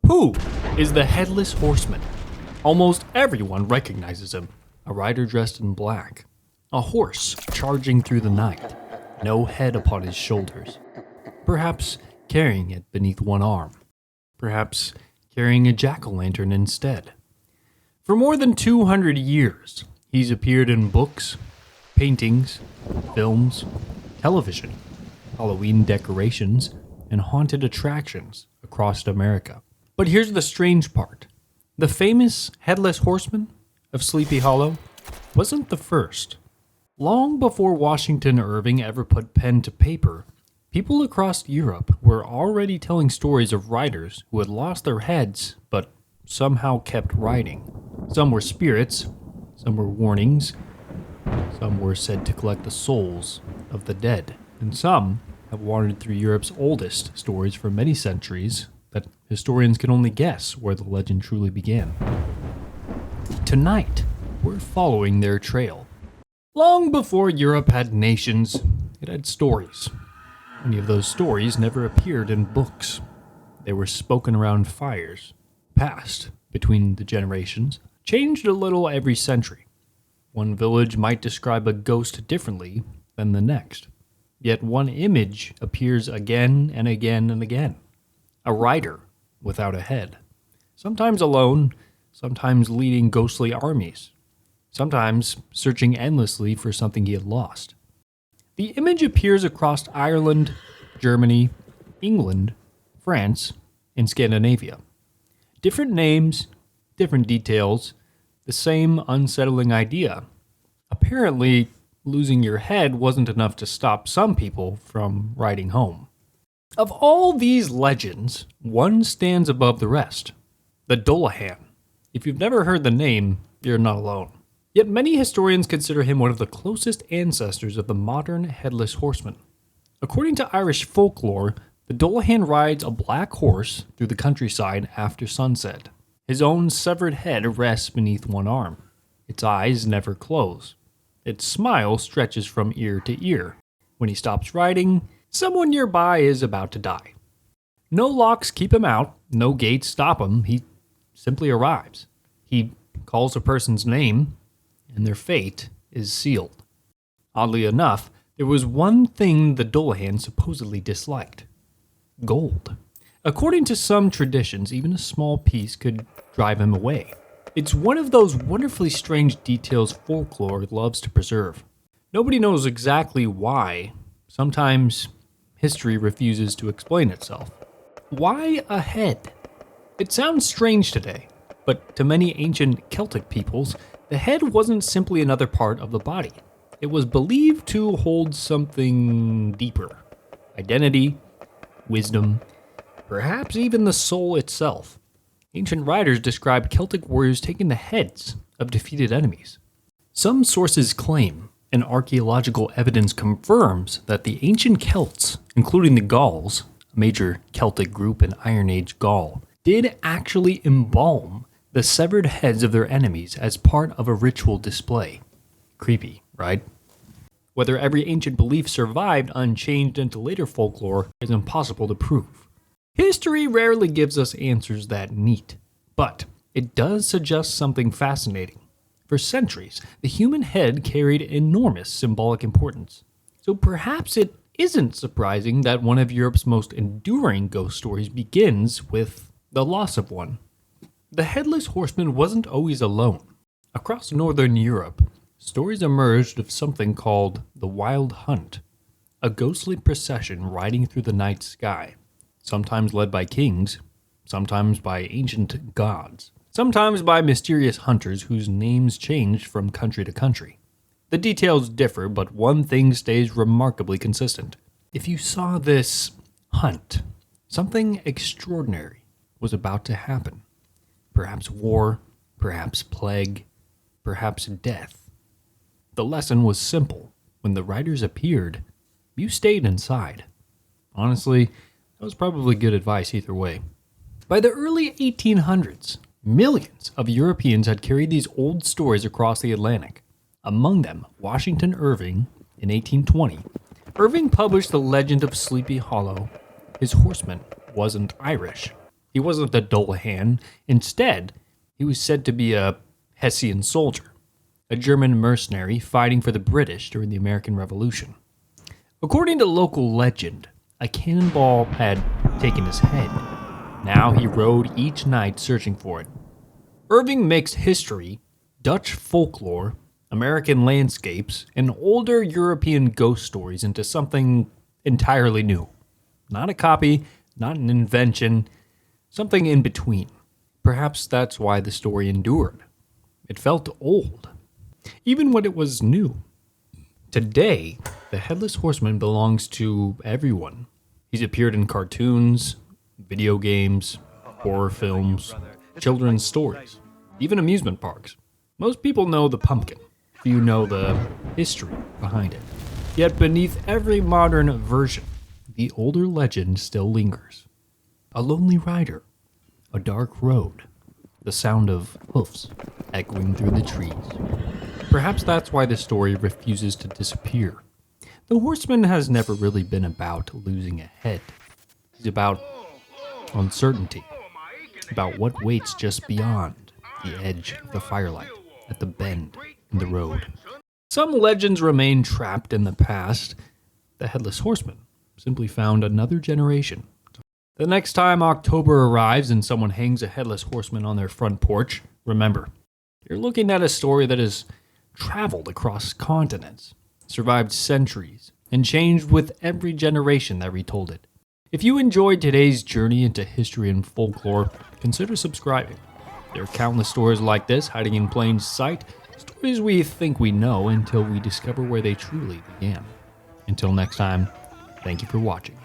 Who is the Headless Horseman? Almost everyone recognizes him. A rider dressed in black. A horse charging through the night. No head upon his shoulders. Perhaps carrying it beneath one arm. Perhaps carrying a jack-o'-lantern instead. For more than 200 years, he's appeared in books, paintings, films, television, Halloween decorations, and haunted attractions across America. But here's the strange part. The famous Headless Horseman of Sleepy Hollow wasn't the first. Long before Washington Irving ever put pen to paper, people across Europe were already telling stories of riders who had lost their heads but somehow kept riding. Some were spirits, some were warnings, some were said to collect the souls of the dead, and some have wandered through Europe's oldest stories for many centuries that historians can only guess where the legend truly began. Tonight, we're following their trail. Long before Europe had nations, it had stories. Many of those stories never appeared in books. They were spoken around fires, passed between the generations, changed a little every century. One village might describe a ghost differently than the next. Yet one image appears again and again and again. A rider without a head. Sometimes alone, sometimes leading ghostly armies. Sometimes searching endlessly for something he had lost. The image appears across Ireland, Germany, England, France, and Scandinavia. Different names, different details, the same unsettling idea. Apparently, losing your head wasn't enough to stop some people from riding home. Of all these legends, one stands above the rest. The Dullahan. If you've never heard the name, you're not alone. Yet many historians consider him one of the closest ancestors of the modern Headless Horseman. According to Irish folklore, the Dullahan rides a black horse through the countryside after sunset. His own severed head rests beneath one arm. Its eyes never close. Its smile stretches from ear to ear. When he stops riding, someone nearby is about to die. No locks keep him out, no gates stop him, he simply arrives. He calls a person's name, and their fate is sealed. Oddly enough, there was one thing the Dullahan supposedly disliked. Gold. According to some traditions, even a small piece could drive him away. It's one of those wonderfully strange details folklore loves to preserve. Nobody knows exactly why. Sometimes history refuses to explain itself. Why a head? It sounds strange today, but to many ancient Celtic peoples, the head wasn't simply another part of the body. It was believed to hold something deeper. Identity, wisdom, perhaps even the soul itself. Ancient writers describe Celtic warriors taking the heads of defeated enemies. Some sources claim, and archaeological evidence confirms, that the ancient Celts, including the Gauls, a major Celtic group in Iron Age Gaul, did actually embalm the severed heads of their enemies as part of a ritual display. Creepy, right? Whether every ancient belief survived unchanged into later folklore is impossible to prove. History rarely gives us answers that neat, but it does suggest something fascinating. For centuries, the human head carried enormous symbolic importance. So perhaps it isn't surprising that one of Europe's most enduring ghost stories begins with the loss of one. The Headless Horseman wasn't always alone. Across northern Europe, stories emerged of something called the Wild Hunt, a ghostly procession riding through the night sky. Sometimes led by kings, sometimes by ancient gods, sometimes by mysterious hunters whose names changed from country to country. The details differ, but one thing stays remarkably consistent. If you saw this hunt, something extraordinary was about to happen. Perhaps war, perhaps plague, perhaps death. The lesson was simple. When the riders appeared, you stayed inside. Honestly, that was probably good advice either way. By the early 1800s, millions of Europeans had carried these old stories across the Atlantic. Among them, Washington Irving in 1820. Irving published The Legend of Sleepy Hollow. His horseman wasn't Irish. He wasn't the Dullahan. Instead, he was said to be a Hessian soldier, a German mercenary fighting for the British during the American Revolution. According to local legend, a cannonball had taken his head. Now he rode each night searching for it. Irving mixed history, Dutch folklore, American landscapes, and older European ghost stories into something entirely new. Not a copy, not an invention, something in between. Perhaps that's why the story endured. It felt old, even when it was new. Today, the Headless Horseman belongs to everyone. He's appeared in cartoons, video games, horror films, children's stories, even amusement parks. Most people know the pumpkin. Few know the history behind it. Yet beneath every modern version, the older legend still lingers. A lonely rider, a dark road, the sound of hoofs echoing through the trees. Perhaps that's why the story refuses to disappear. The horseman has never really been about losing a head. He's about uncertainty, about what waits just beyond the edge of the firelight at the bend in the road. Some legends remain trapped in the past. The Headless Horseman simply found another generation. The next time October arrives and someone hangs a Headless Horseman on their front porch, remember, you're looking at a story that has traveled across continents, survived centuries, and changed with every generation that retold it. If you enjoyed today's journey into history and folklore, consider subscribing. There are countless stories like this hiding in plain sight, stories we think we know until we discover where they truly began. Until next time, thank you for watching.